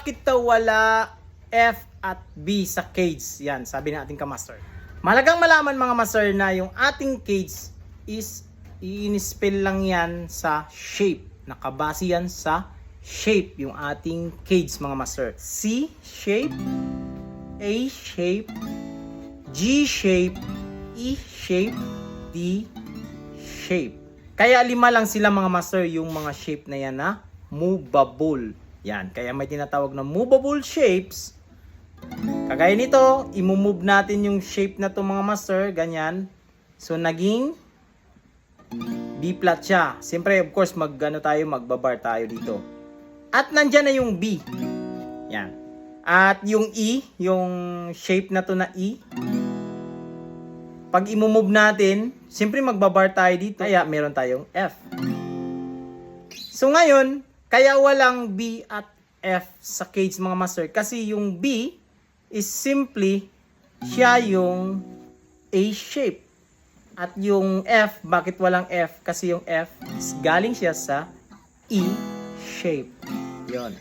bakit daw wala F at B sa cage? Yan, sabi ng ating kamaster. Malagang malaman mga master na yung ating cage is i-spell lang yan sa shape. Nakabase yan sa shape yung ating cage mga master. C shape, A shape, G shape, E shape, D shape. Kaya 5 lang sila mga master yung mga shape na yan na movable. Yan, kaya may tinatawag na movable shapes. Kagaya nito, i-move natin yung shape na to mga master, ganyan. So naging B flat siya. Siyempre of course magbabar tayo dito. At nandyan na yung B. Yan. At yung E, yung shape na to na E, pag i-move natin, siyempre magbabar tayo dito. Kaya meron tayong F. So ngayon, kaya walang B at F sa cage mga master. Kasi yung B is simply siya yung A shape. At yung F, bakit walang F? Kasi yung F is galing siya sa E shape. Yon.